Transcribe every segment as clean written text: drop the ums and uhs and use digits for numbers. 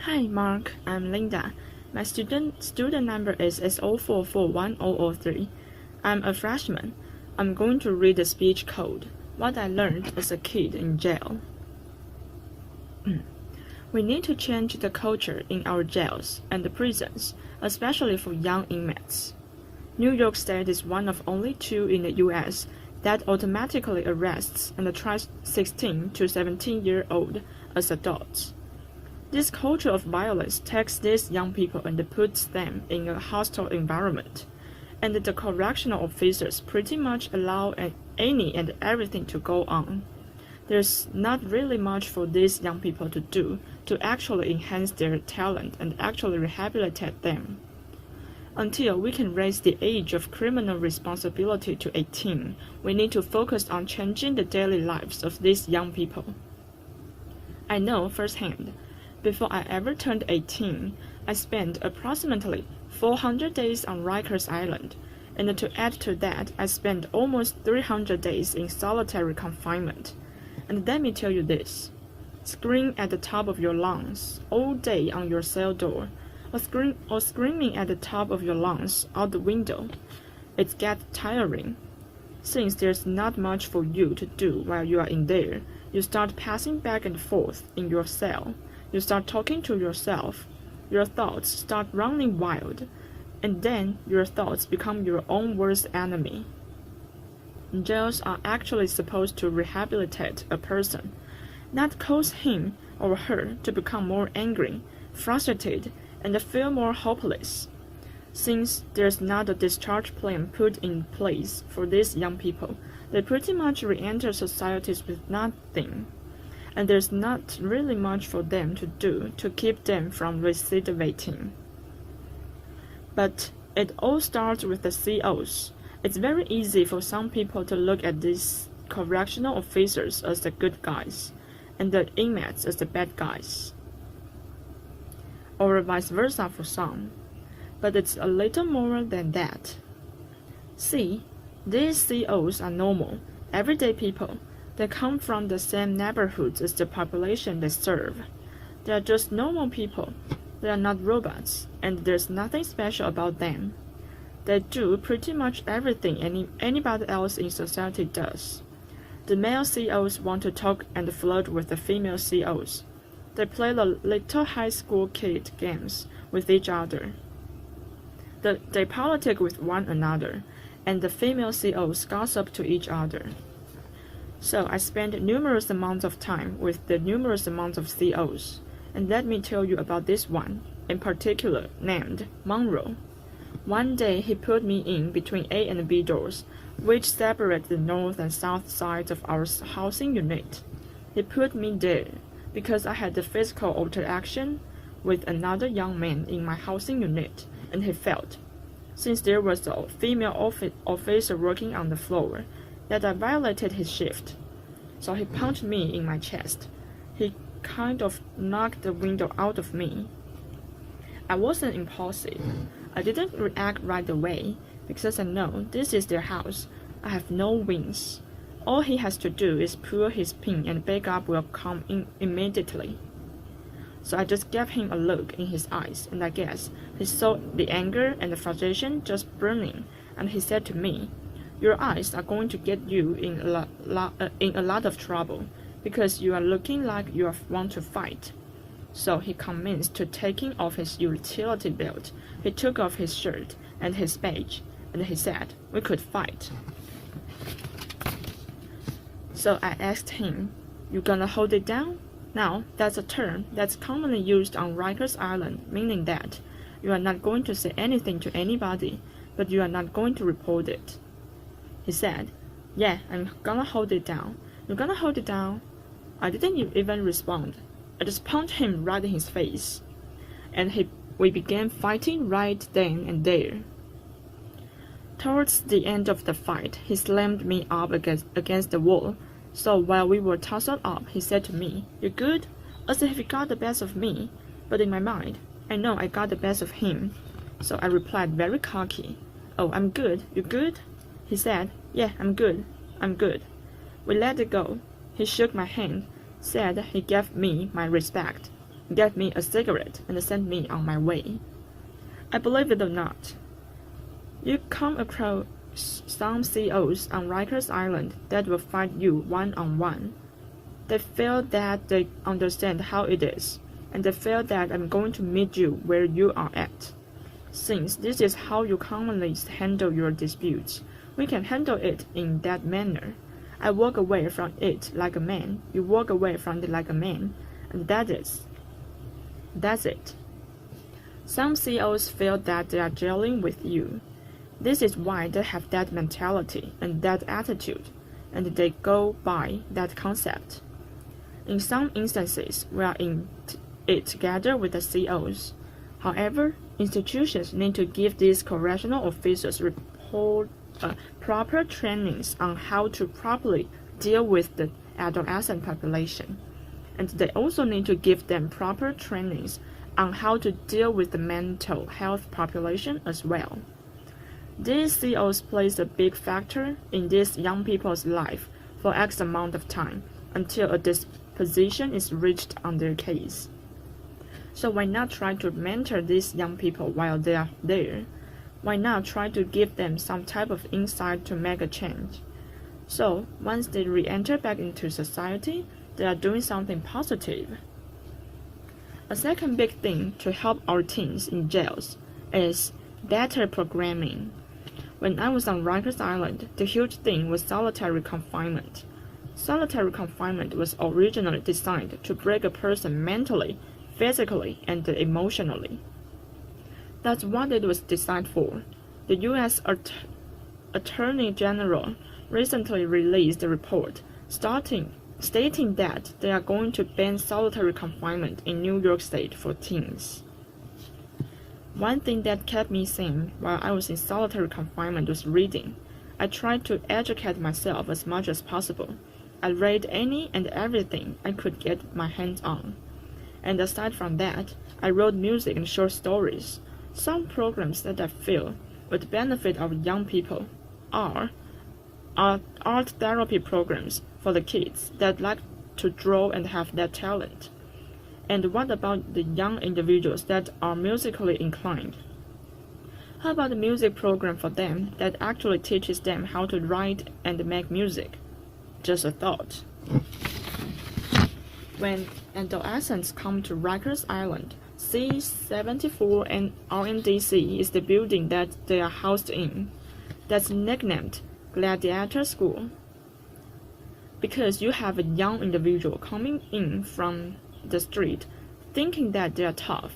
Hi, Mark. I'm Linda. My student number is S04410003. I'm a freshman. I'm going to read the speech code. What I learned as a kid in jail. We need to change the culture in our jails and the prisons, especially for young inmates. New York State is one of only 2 in the U.S. that automatically arrests and tries 16 to 17-year-old as adults. This culture of violence takes these young people and puts them in a hostile environment, and the correctional officers pretty much allow any and everything to go on. There's not really much for these young people to do to actually enhance their talent and actually rehabilitate them. Until we can raise the age of criminal responsibility to 18, we need to focus on changing the daily lives of these young people. I know firsthand. Before I ever turned 18, I spent approximately 400 days on Rikers Island, and to add to that, I spent almost 300 days in solitary confinement. And let me tell you this, screaming at the top of your lungs all day on your cell door, or screaming at the top of your lungs out the window, it gets tiring. Since there's not much for you to do while you are in there, you start passing back and forth in your cell. You start talking to yourself, your thoughts start running wild, and then your thoughts become your own worst enemy. Jails are actually supposed to rehabilitate a person, not cause him or her to become more angry, frustrated, and feel more hopeless. Since there's not a discharge plan put in place for these young people, they pretty much re-enter societies with nothing. And there's not really much for them to do to keep them from recidivating. But it all starts with the COs. It's very easy for some people to look at these correctional officers as the good guys, and the inmates as the bad guys. Or vice versa for some. But it's a little more than that. See, these COs are normal, everyday people. They come from the same neighborhoods as the population they serve. They are just normal people. They are not robots, and there's nothing special about them. They do pretty much everything anybody else in society does. The male COs want to talk and flirt with the female COs. They play the little high school kid games with each other. They politic with one another, and the female COs gossip to each other. So I spent numerous amounts of time with the numerous amounts of COs, and let me tell you about this one, in particular named Monroe. One day he put me in between A and B doors, which separate the north and south sides of our housing unit. He put me there because I had a physical interaction with another young man in my housing unit, and he felt, since there was a female officer working on the floor, that I violated his shift. So he punched me in my chest. He kind of knocked the window out of me. I wasn't impulsive. I didn't react right away because I know this is their house. I have no wings. All he has to do is pull his pin and backup will come in immediately. So I just gave him a look in his eyes, and I guess he saw the anger and the frustration just burning, and he said to me, "Your eyes are going to get you in a lot of trouble because you are looking like you want to fight." So he commenced to taking off his utility belt. He took off his shirt and his badge, and he said, "We could fight." So I asked him, "You gonna hold it down?" Now, that's a term that's commonly used on Rikers Island, meaning that you are not going to say anything to anybody, but you are not going to report it. He said, "Yeah, I'm gonna hold it down. You're gonna hold it down?" I didn't even respond. I just punched him right in his face. And we began fighting right then and there. Towards the end of the fight, he slammed me up against the wall. So while we were tussled up, he said to me, "You good?" As if he got the best of me. But in my mind, I know I got the best of him. So I replied very cocky, "Oh, I'm good. You good?" He said, "Yeah, I'm good. I'm good." We let it go. He shook my hand, said he gave me my respect. gave me a cigarette, and sent me on my way. I believe it or not, you come across some CEOs on Rikers Island that will fight you one-on-one. They feel that they understand how it is, and they feel that I'm going to meet you where you are at. Since this is how you commonly handle your disputes, we can handle it in that manner. I walk away from it like a man, you walk away from it like a man, and that's it. Some CEOs feel that they are dealing with you. This is why they have that mentality and that attitude, and they go by that concept. In some instances, we are in it together with the CEOs. However, institutions need to give these correctional officers proper trainings on how to properly deal with the adolescent population, and they also need to give them proper trainings on how to deal with the mental health population as well. These CEOs plays a big factor in these young people's life for X amount of time until a disposition is reached on their case. So why not try to mentor these young people while they are there? Why not try to give them some type of insight to make a change? So once they re-enter back into society, they are doing something positive. A second big thing to help our teens in jails is better programming. When I was on Rikers Island, the huge thing was solitary confinement. Solitary confinement was originally designed to break a person mentally, physically, and emotionally. That's what it was designed for. The U.S. Attorney General recently released a report stating that they are going to ban solitary confinement in New York State for teens. One thing that kept me sane while I was in solitary confinement was reading. I tried to educate myself as much as possible. I read any and everything I could get my hands on. And aside from that, I wrote music and short stories. Some programs that I feel would benefit our young people are art therapy programs for the kids that like to draw and have that talent. And what about the young individuals that are musically inclined? How about a music program for them that actually teaches them how to write and make music? Just a thought. When adolescents come to Rikers Island, C-74 and RNDC is the building that they are housed in. That's nicknamed Gladiator School. Because you have a young individual coming in from the street, thinking that they are tough,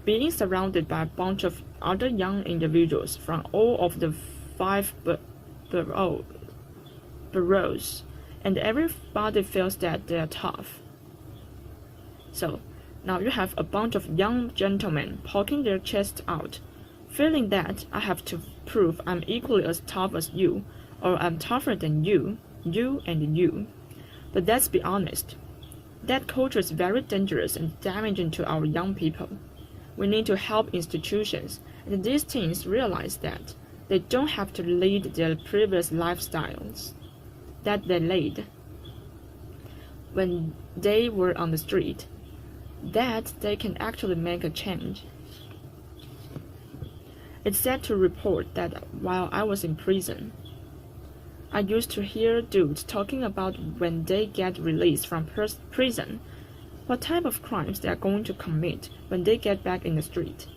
being surrounded by a bunch of other young individuals from all of the 5 boroughs, and everybody feels that they are tough. So, now you have a bunch of young gentlemen poking their chests out, feeling that I have to prove I'm equally as tough as you, or I'm tougher than you, you and you. But let's be honest, that culture is very dangerous and damaging to our young people. We need to help institutions, and these teens realize that they don't have to lead their previous lifestyles that they led when they were on the street, that they can actually make a change. It's sad to report that while I was in prison, I used to hear dudes talking about when they get released from prison, what type of crimes they are going to commit when they get back in the street.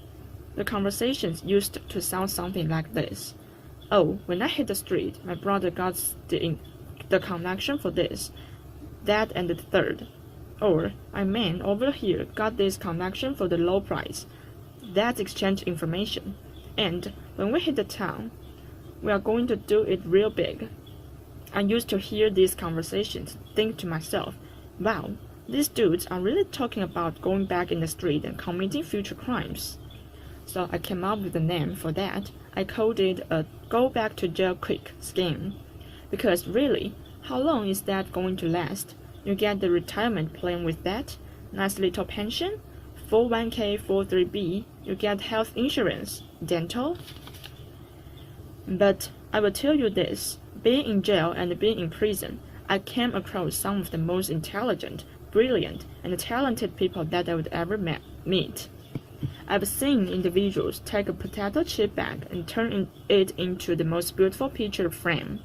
The conversations used to sound something like this. Oh, when I hit the street, my brother got the connection for this, that and the third. Or, my man over here got this connection for the low price. That's exchange information. And when we hit the town, we are going to do it real big. I used to hear these conversations, think to myself, wow, these dudes are really talking about going back in the street and committing future crimes. So I came up with a name for that. I called it a Go Back to Jail Quick scheme. Because really, how long is that going to last? You get the retirement plan with that, nice little pension, 401k, 403b, you get health insurance, dental. But I will tell you this, being in jail and being in prison, I came across some of the most intelligent, brilliant and talented people that I would ever meet. I've seen individuals take a potato chip bag and turn it into the most beautiful picture frame.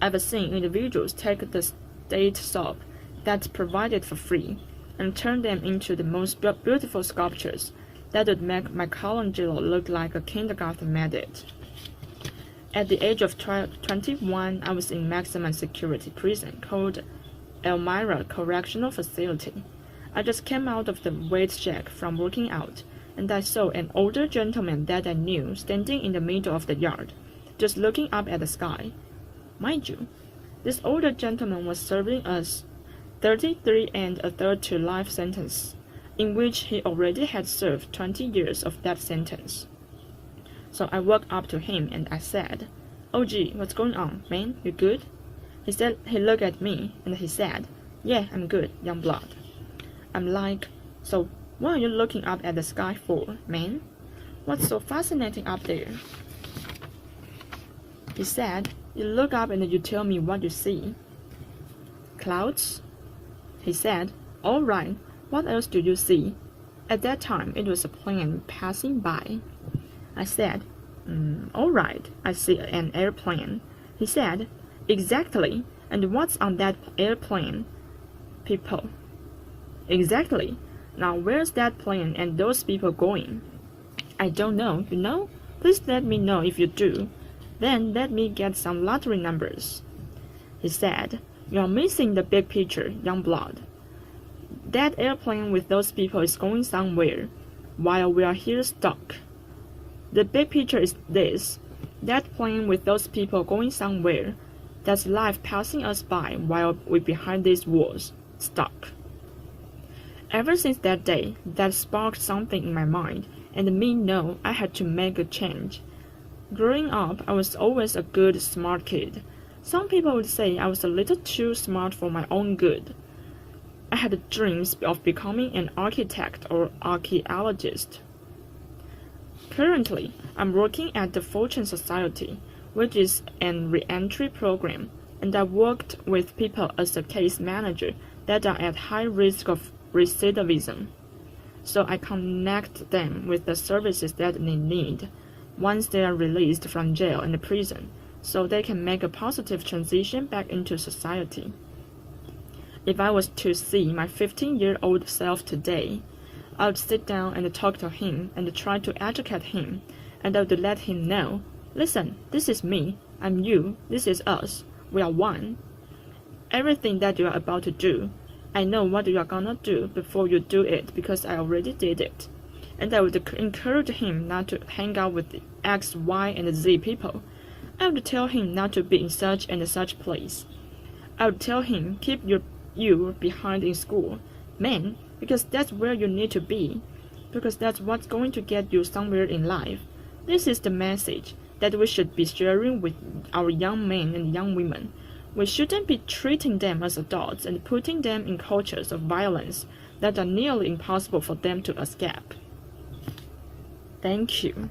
I've seen individuals take the state soap that's provided for free and turn them into the most beautiful sculptures that would make Michelangelo look like a kindergarten made it. At the age of 21, I was in maximum security prison called Elmira Correctional Facility. I just came out of the weight shack from working out, and I saw an older gentleman that I knew standing in the middle of the yard, just looking up at the sky. Mind you, this older gentleman was serving us 33 1/3 to life sentence, in which he already had served 20 years of that sentence. So I walked up to him and I said, "Oh gee, what's going on, man? You good?" He looked at me and he said, "Yeah, I'm good, young blood." I'm like, "So what are you looking up at the sky for, man? What's so fascinating up there?" He said, "You look up and you tell me what you see." "Clouds?" He said, "All right, what else do you see?" At that time, it was a plane passing by. I said, "All right, I see an airplane." He said, "Exactly, and what's on that airplane?" "People." "Exactly. Now where's that plane and those people going?" "I don't know, you know? Please let me know if you do. Then let me get some lottery numbers." He said, "You're missing the big picture, young blood. That airplane with those people is going somewhere, while we are here stuck. The big picture is this: that plane with those people going somewhere, that's life passing us by while we're behind these walls, stuck." Ever since that day, that sparked something in my mind, and me know I had to make a change. Growing up, I was always a good, smart kid. Some people would say I was a little too smart for my own good. I had dreams of becoming an architect or archaeologist. Currently, I'm working at the Fortune Society, which is an re-entry program, and I worked with people as a case manager that are at high risk of recidivism. So I connect them with the services that they need once they are released from jail and prison, so they can make a positive transition back into society. If I was to see my 15-year-old self today, I would sit down and talk to him and try to educate him, and I would let him know, "Listen, this is me, I'm you, this is us, we are one. Everything that you are about to do, I know what you are gonna do before you do it because I already did it." And I would encourage him not to hang out with the X, Y, and Z people. I would tell him not to be in such and such place. I would tell him, keep you behind in school, man, because that's where you need to be, because that's what's going to get you somewhere in life. This is the message that we should be sharing with our young men and young women. We shouldn't be treating them as adults and putting them in cultures of violence that are nearly impossible for them to escape. Thank you.